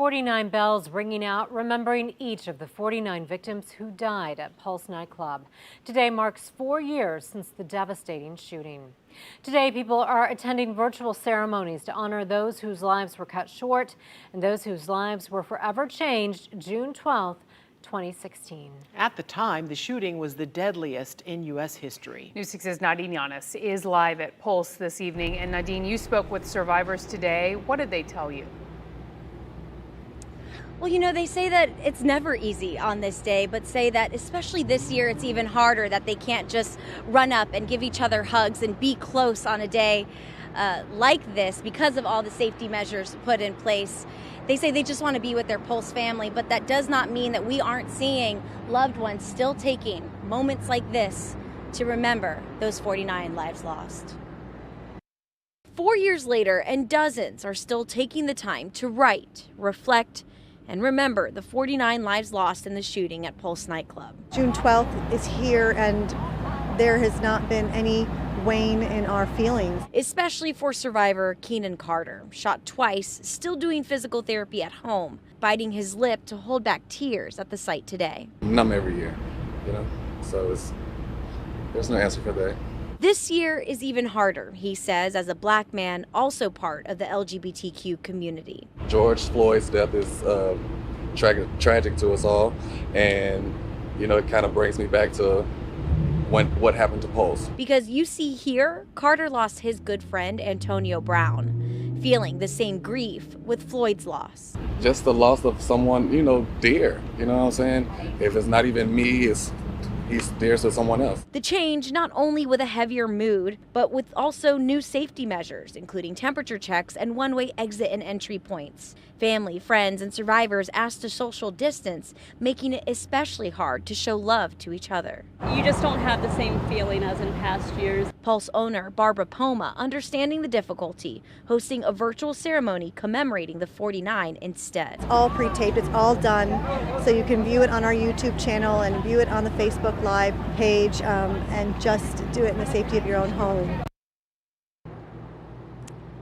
49 bells ringing out, remembering each of the 49 victims who died at Pulse nightclub. Today marks 4 years since the devastating shooting. Today, people are attending virtual ceremonies to honor those whose lives were cut short and those whose lives were forever changed June 12th, 2016. At the time, the shooting was the deadliest in U.S. history. News 6's Nadine Yanis is live at Pulse this evening. And Nadine, you spoke with survivors today. What did they tell you? Well, you know, they say that it's never easy on this day, but say that especially this year, it's even harder, that they can't just run up and give each other hugs and be close on a day like this because of all the safety measures put in place. They say they just want to be with their Pulse family, but that does not mean that we aren't seeing loved ones still taking moments like this to remember those 49 lives lost. 4 years later, and dozens are still taking the time to write, reflect, and remember the 49 lives lost in the shooting at Pulse nightclub. June 12th is here, and there has not been any wane in our feelings. Especially for survivor Keinon Carter, shot twice, still doing physical therapy at home, biting his lip to hold back tears at the site today. Numb every year, you know, so there's no answer for that. This year is even harder, he says, as a black man also part of the LGBTQ community. George Floyd's death is tragic to us all, and you know, it kind of brings me back to what happened to Pulse. Because you see here, Carter lost his good friend Antonio Brown, feeling the same grief with Floyd's loss. Just the loss of someone, you know, dear, you know what I'm saying? If it's not even me, he's dear to someone else. The change not only with a heavier mood, but with also new safety measures, including temperature checks and one-way exit and entry points. Family, friends, and survivors asked to social distance, making it especially hard to show love to each other. You just don't have the same feeling as in past years. Pulse owner Barbara Poma, understanding the difficulty, hosting a virtual ceremony commemorating the 49 instead. It's all pre-taped, it's all done, so you can view it on our YouTube channel and view it on the Facebook Live page, and just do it in the safety of your own home.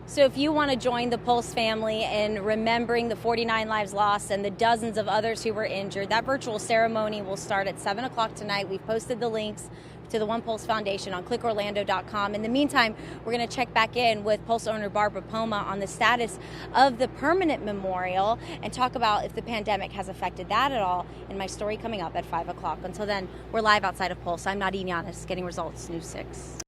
So if you want to join the Pulse family in remembering the 49 lives lost and the dozens of others who were injured, that virtual ceremony will start at 7 o'clock tonight. We've posted the links to the One Pulse Foundation on clickorlando.com. In the meantime, we're going to check back in with Pulse owner Barbara Poma on the status of the permanent memorial and talk about if the pandemic has affected that at all in my story coming up at 5 o'clock. Until then, we're live outside of Pulse. I'm Nadine Yanis, Getting Results, News 6.